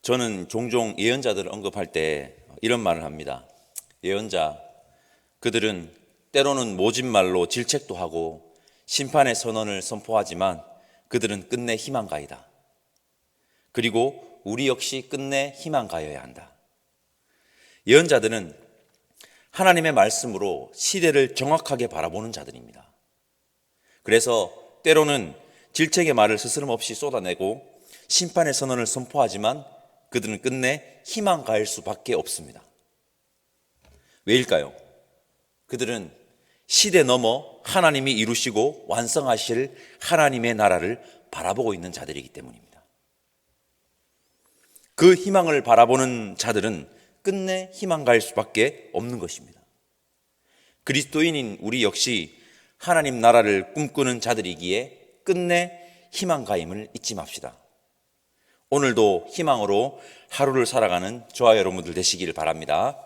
저는 종종 예언자들을 언급할 때 이런 말을 합니다. 예언자, 그들은 때로는 모진 말로 질책도 하고 심판의 선언을 선포하지만 그들은 끝내 희망가이다. 그리고 우리 역시 끝내 희망가여야 한다. 예언자들은 하나님의 말씀으로 시대를 정확하게 바라보는 자들입니다. 그래서 때로는 질책의 말을 스스럼없이 쏟아내고 심판의 선언을 선포하지만 그들은 끝내 희망가일 수밖에 없습니다. 왜일까요? 그들은 시대 넘어 하나님이 이루시고 완성하실 하나님의 나라를 바라보고 있는 자들이기 때문입니다. 그 희망을 바라보는 자들은 끝내 희망가일 수밖에 없는 것입니다. 그리스도인인 우리 역시 하나님 나라를 꿈꾸는 자들이기에 끝내 희망가임을 잊지 맙시다. 오늘도 희망으로 하루를 살아가는 저와 여러분들 되시기를 바랍니다.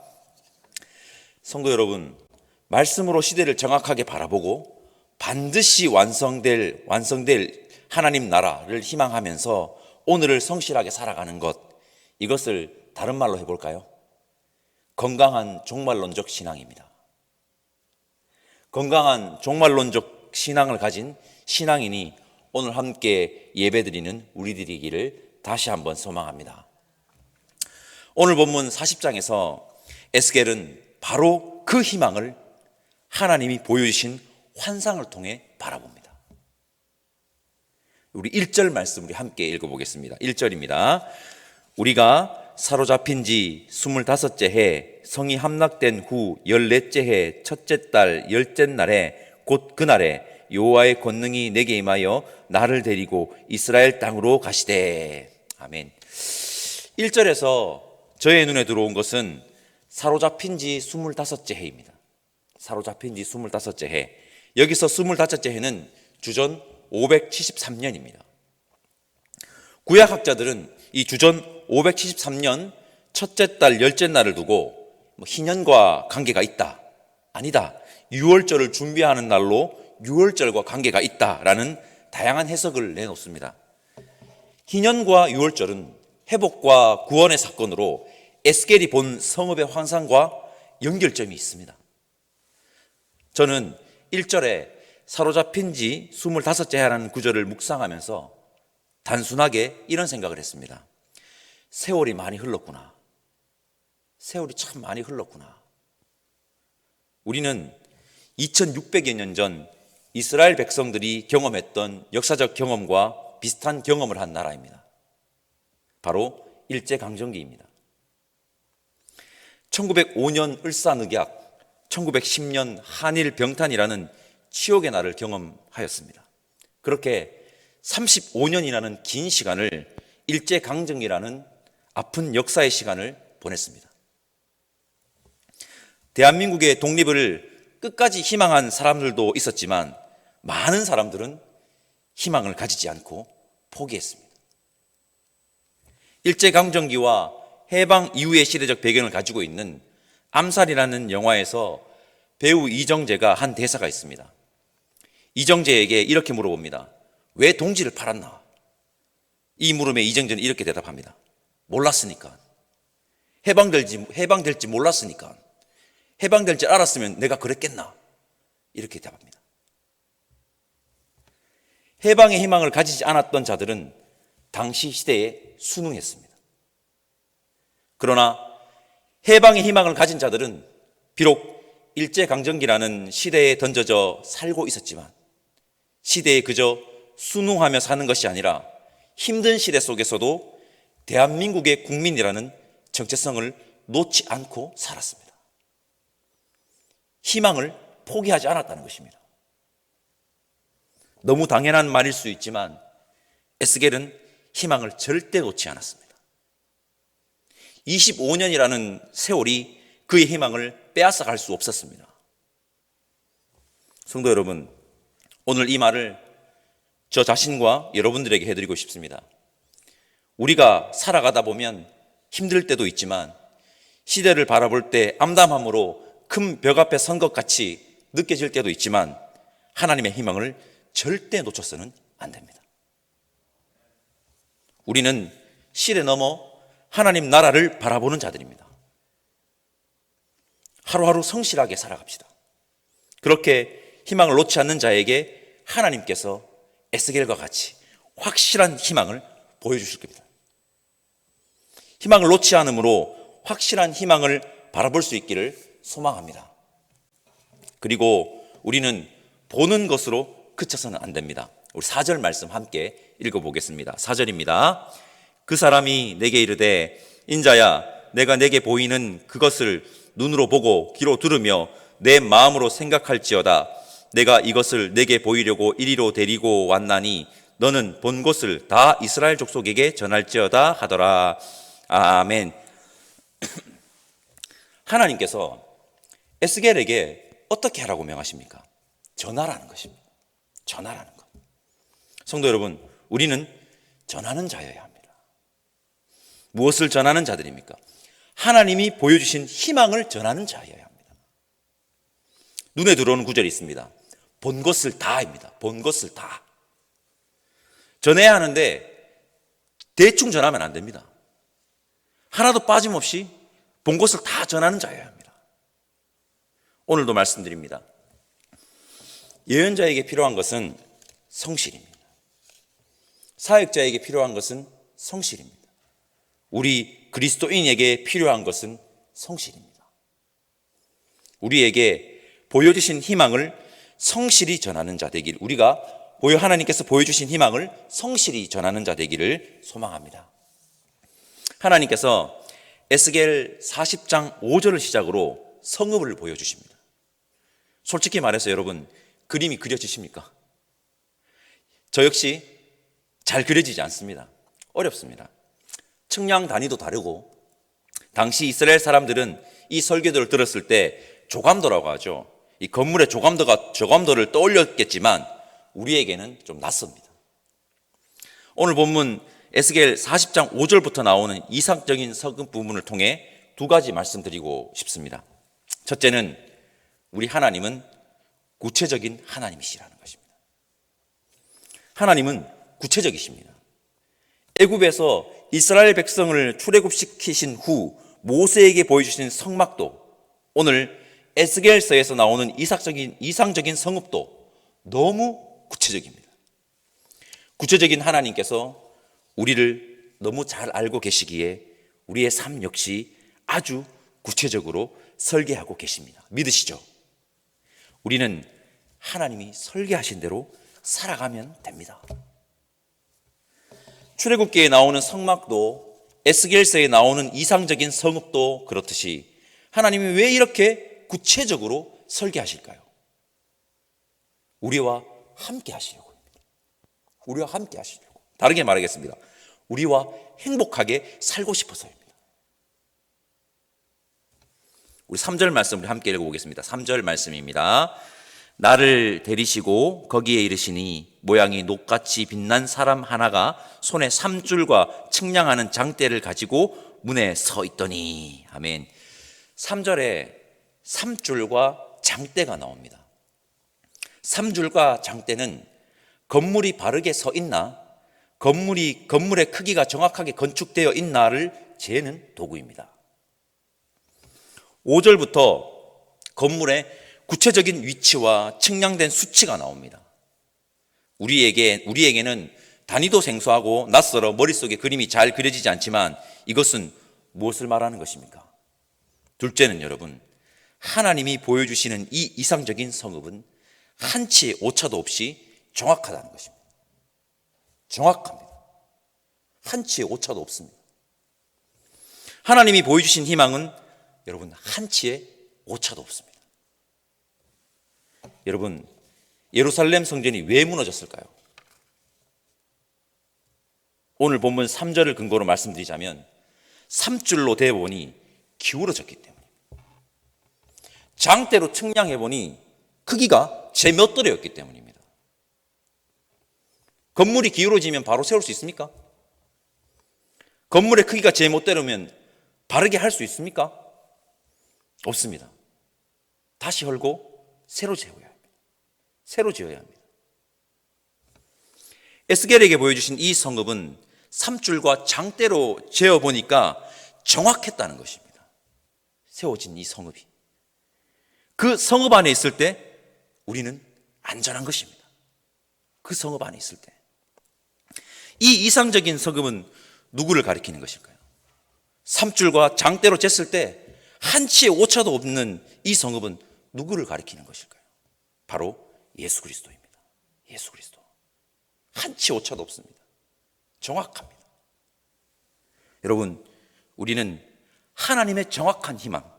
성도 여러분, 말씀으로 시대를 정확하게 바라보고 반드시 완성될 하나님 나라를 희망하면서 오늘을 성실하게 살아가는 것, 이것을 다른 말로 해볼까요? 건강한 종말론적 신앙입니다. 건강한 종말론적 신앙을 가진 신앙인이 오늘 함께 예배드리는 우리들이기를 다시 한번 소망합니다. 오늘 본문 40장에서 에스겔은 바로 그 희망을 하나님이 보여주신 환상을 통해 바라봅니다. 우리 1절 말씀 우리 함께 읽어보겠습니다. 1절입니다. 우리가 사로잡힌 지 25째 해 성이 함락된 후 14째 해 첫째 달 10째 날에 곧 그날에 여호와의 권능이 내게 임하여 나를 데리고 이스라엘 땅으로 가시되. 아멘. 1절에서 저의 눈에 들어온 것은 사로잡힌 지 25째 해입니다. 사로잡힌 지 25째 해. 여기서 25째 해는 주전 573년입니다. 구약학자들은 이 주전 573년 첫째 달 10째 날을 두고 희년과 관계가 있다, 아니다, 유월절을 준비하는 날로 유월절과 관계가 있다라는 다양한 해석을 내놓습니다. 희년과 유월절은 회복과 구원의 사건으로 에스겔이 본 성읍의 환상과 연결점이 있습니다. 저는 1절에 사로잡힌 지 25째 해라는 구절을 묵상하면서 단순하게 이런 생각을 했습니다. 세월이 많이 흘렀구나. 세월이 참 많이 흘렀구나. 우리는 2600여 년 전 이스라엘 백성들이 경험했던 역사적 경험과 비슷한 경험을 한 나라입니다. 바로 일제강점기입니다. 1905년 을사늑약, 1910년 한일병탄이라는 치욕의 날을 경험하였습니다. 그렇게 35년이라는 긴 시간을 일제강점기라는 아픈 역사의 시간을 보냈습니다. 대한민국의 독립을 끝까지 희망한 사람들도 있었지만 많은 사람들은 희망을 가지지 않고 포기했습니다. 일제강점기와 해방 이후의 시대적 배경을 가지고 있는 암살이라는 영화에서 배우 이정재가 한 대사가 있습니다. 이정재에게 이렇게 물어봅니다. 왜 동지를 팔았나? 이 물음에 이정재는 이렇게 대답합니다. 몰랐으니까. 해방될지 몰랐으니까. 해방될 줄 알았으면 내가 그랬겠나? 이렇게 대답합니다. 해방의 희망을 가지지 않았던 자들은 당시 시대에 순응했습니다. 그러나 해방의 희망을 가진 자들은 비록 일제강점기라는 시대에 던져져 살고 있었지만 시대에 그저 순응하며 사는 것이 아니라 힘든 시대 속에서도 대한민국의 국민이라는 정체성을 놓지 않고 살았습니다. 희망을 포기하지 않았다는 것입니다. 너무 당연한 말일 수 있지만 에스겔은 희망을 절대 놓지 않았습니다. 25년이라는 세월이 그의 희망을 빼앗아 갈 수 없었습니다. 성도 여러분, 오늘 이 말을 저 자신과 여러분들에게 해드리고 싶습니다. 우리가 살아가다 보면 힘들 때도 있지만 시대를 바라볼 때 암담함으로 큰 벽 앞에 선 것 같이 느껴질 때도 있지만 하나님의 희망을 절대 놓쳐서는 안 됩니다. 우리는 시대 넘어 하나님 나라를 바라보는 자들입니다. 하루하루 성실하게 살아갑시다. 그렇게 희망을 놓지 않는 자에게 하나님께서 에스겔과 같이 확실한 희망을 보여주실 겁니다. 희망을 놓지 않으므로 확실한 희망을 바라볼 수 있기를 소망합니다. 그리고 우리는 보는 것으로 그쳐서는 안 됩니다. 우리 4절 말씀 함께 읽어보겠습니다. 4절입니다. 그 사람이 내게 이르되 인자야 내가 내게 보이는 그것을 눈으로 보고 귀로 들으며 내 마음으로 생각할지어다. 내가 이것을 내게 보이려고 이리로 데리고 왔나니 너는 본 것을 다 이스라엘 족속에게 전할지어다 하더라. 아멘. 하나님께서 에스겔에게 어떻게 하라고 명하십니까? 전하라는 것입니다. 전하라는 것. 성도 여러분, 우리는 전하는 자여야 합니다. 무엇을 전하는 자들입니까? 하나님이 보여주신 희망을 전하는 자여야 합니다. 눈에 들어오는 구절이 있습니다. 본 것을 다입니다. 본 것을 다. 전해야 하는데 대충 전하면 안 됩니다. 하나도 빠짐없이 본 것을 다 전하는 자여야 합니다. 오늘도 말씀드립니다. 예언자에게 필요한 것은 성실입니다. 사역자에게 필요한 것은 성실입니다. 우리 그리스도인에게 필요한 것은 성실입니다. 우리에게 보여주신 희망을 성실히 전하는 자 되길, 우리가 하나님께서 보여주신 희망을 성실히 전하는 자 되기를 소망합니다. 하나님께서 에스겔 40장 5절을 시작으로 성읍을 보여주십니다. 솔직히 말해서 여러분, 그림이 그려지십니까? 저 역시 잘 그려지지 않습니다. 어렵습니다. 측량 단위도 다르고, 당시 이스라엘 사람들은 이 설교들을 들었을 때 조감도라고 하죠. 이 건물의 조감도를 떠올렸겠지만 우리에게는 좀 낯섭니다. 오늘 본문 에스겔 40장 5절부터 나오는 이상적인 성읍 부분을 통해 두 가지 말씀드리고 싶습니다. 첫째는 우리 하나님은 구체적인 하나님이시라는 것입니다. 하나님은 구체적이십니다. 애굽에서 이스라엘 백성을 출애굽시키신 후 모세에게 보여주신 성막도, 오늘 에스겔서에서 나오는 이상적인 성읍도 너무 구체적입니다. 구체적인 하나님께서 우리를 너무 잘 알고 계시기에 우리의 삶 역시 아주 구체적으로 설계하고 계십니다. 믿으시죠? 우리는 하나님이 설계하신 대로 살아가면 됩니다. 출애굽기에 나오는 성막도, 에스겔서에 나오는 이상적인 성읍도 그렇듯이 하나님이 왜 이렇게 구체적으로 설계하실까요? 우리와 함께 하시려고입니다. 우리와 함께 하시려고. 다르게 말하겠습니다. 우리와 행복하게 살고 싶어서입니다. 우리 3절 말씀 우리 함께 읽어보겠습니다. 3절 말씀입니다. 나를 데리시고 거기에 이르시니 모양이 녹같이 빛난 사람 하나가 손에 삼줄과 측량하는 장대를 가지고 문에 서 있더니. 아멘. 3절에 삼줄과 장대가 나옵니다. 삼줄과 장대는 건물이 바르게 서 있나, 건물의 크기가 정확하게 건축되어 있나를 재는 도구입니다. 5절부터 건물의 구체적인 위치와 측량된 수치가 나옵니다. 우리에게는 단위도 생소하고 낯설어 머릿속에 그림이 잘 그려지지 않지만 이것은 무엇을 말하는 것입니까? 둘째는 여러분, 하나님이 보여주시는 이 이상적인 성읍은 한치의 오차도 없이 정확하다는 것입니다. 정확합니다. 한치의 오차도 없습니다. 하나님이 보여주신 희망은 여러분 한치의 오차도 없습니다. 여러분, 예루살렘 성전이 왜 무너졌을까요? 오늘 본문 3절을 근거로 말씀드리자면 3줄로 되어 보니 기울어졌기 때문입니다. 장대로 측량해 보니 크기가 제 몇 도래였기 때문입니다. 건물이 기울어지면 바로 세울 수 있습니까? 건물의 크기가 제 멋대로면 바르게 할 수 있습니까? 없습니다. 다시 헐고 새로 지어야 합니다. 새로 지어야 합니다. 에스겔에게 보여주신 이 성읍은 삼줄과 장대로 재어보니까 정확했다는 것입니다. 세워진 이 성읍이. 그 성읍 안에 있을 때 우리는 안전한 것입니다. 그 성읍 안에 있을 때. 이 이상적인 성읍은 누구를 가리키는 것일까요? 삼줄과 장대로 쟀을 때 한치의 오차도 없는 이 성읍은 누구를 가리키는 것일까요? 바로 예수 그리스도입니다. 예수 그리스도. 한치 오차도 없습니다. 정확합니다. 여러분, 우리는 하나님의 정확한 희망,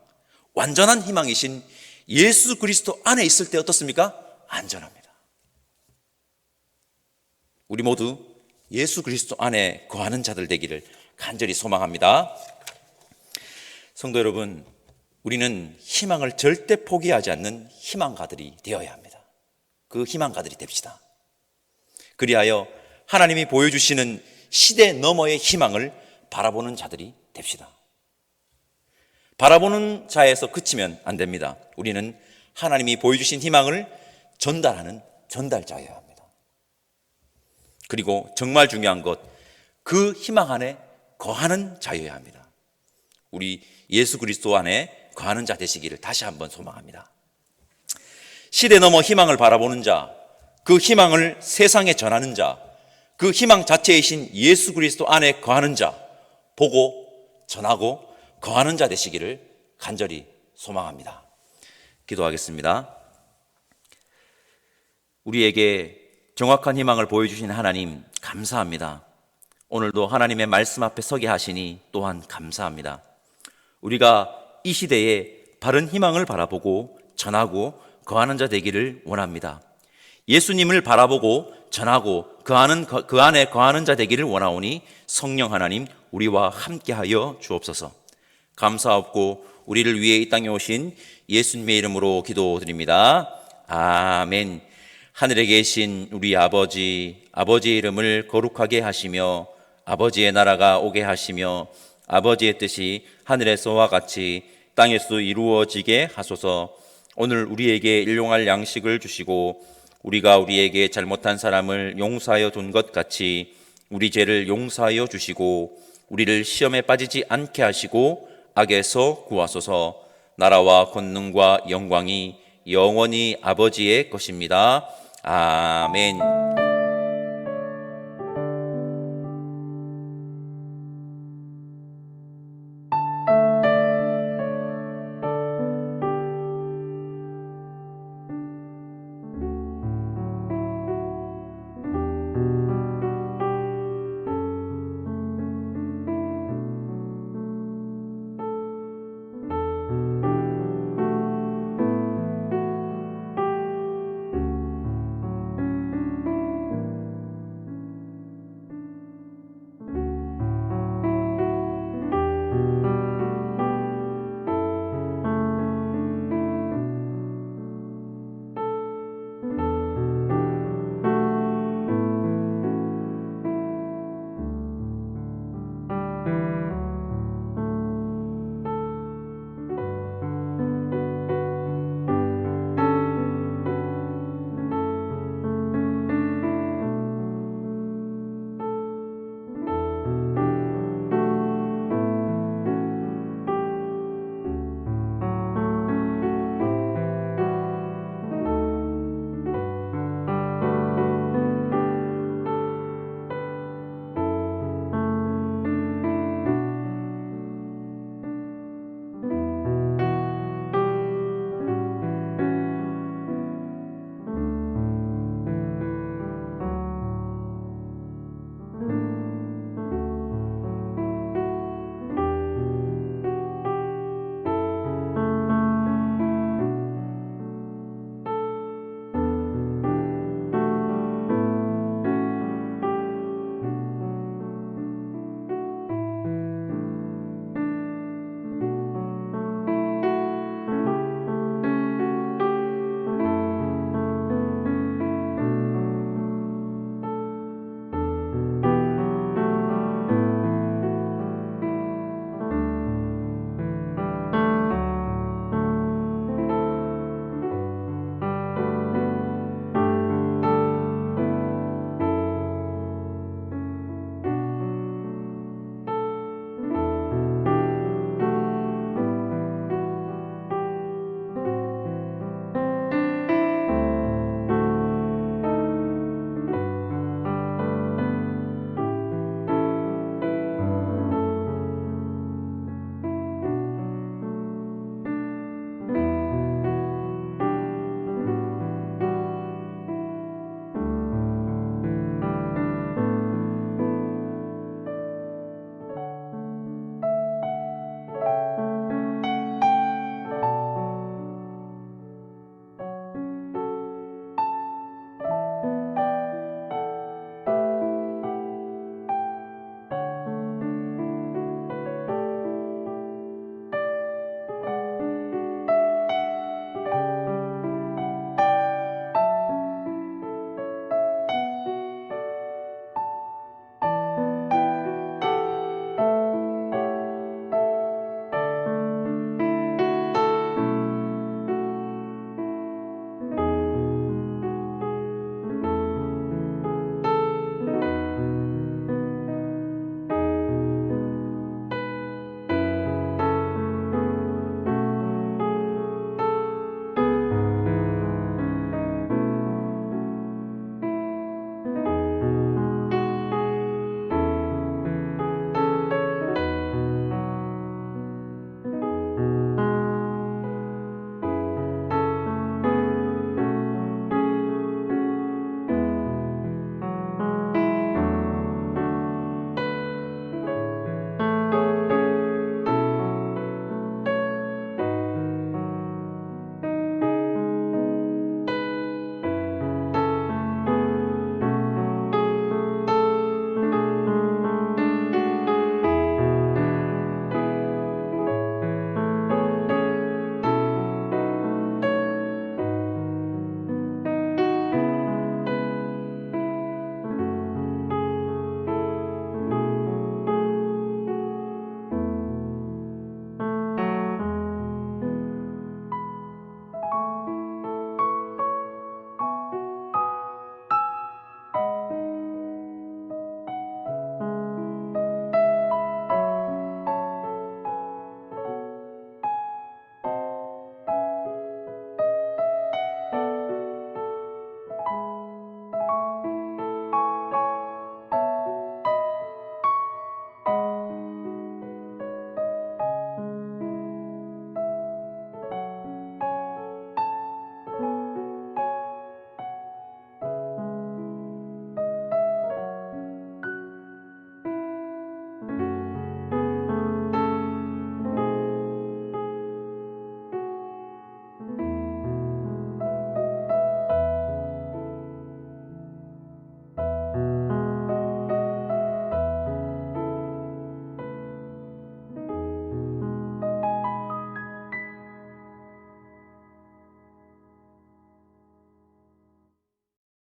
완전한 희망이신 예수 그리스도 안에 있을 때 어떻습니까? 안전합니다. 우리 모두 예수 그리스도 안에 거하는 자들 되기를 간절히 소망합니다. 성도 여러분, 우리는 희망을 절대 포기하지 않는 희망가들이 되어야 합니다. 그 희망가들이 됩시다. 그리하여 하나님이 보여주시는 시대 너머의 희망을 바라보는 자들이 됩시다. 바라보는 자에서 그치면 안 됩니다. 우리는 하나님이 보여주신 희망을 전달하는 전달자여야 합니다. 그리고 정말 중요한 것, 그 희망 안에 거하는 자여야 합니다. 우리 예수 그리스도 안에 거하는 자 되시기를 다시 한번 소망합니다. 시대 넘어 희망을 바라보는 자, 그 희망을 세상에 전하는 자, 그 희망 자체이신 예수 그리스도 안에 거하는 자, 보고 전하고 거하는 자 되시기를 간절히 소망합니다. 기도하겠습니다. 우리에게 정확한 희망을 보여주신 하나님 감사합니다. 오늘도 하나님의 말씀 앞에 서게 하시니 또한 감사합니다. 우리가 이 시대에 바른 희망을 바라보고 전하고 거하는 자 되기를 원합니다. 예수님을 바라보고 전하고 그 안에 거하는 자 되기를 원하오니 성령 하나님 우리와 함께하여 주옵소서. 감사하옵고 우리를 위해 이 땅에 오신 예수님의 이름으로 기도드립니다. 아멘. 하늘에 계신 우리 아버지, 아버지의 이름을 거룩하게 하시며 아버지의 나라가 오게 하시며 아버지의 뜻이 하늘에서와 같이 땅에서 이루어지게 하소서. 오늘 우리에게 일용할 양식을 주시고 우리가 우리에게 잘못한 사람을 용서하여 준 것 같이 우리 죄를 용서하여 주시고 우리를 시험에 빠지지 않게 하시고 악에서 구하소서. 나라와 권능과 영광이 영원히 아버지의 것입니다. 아멘.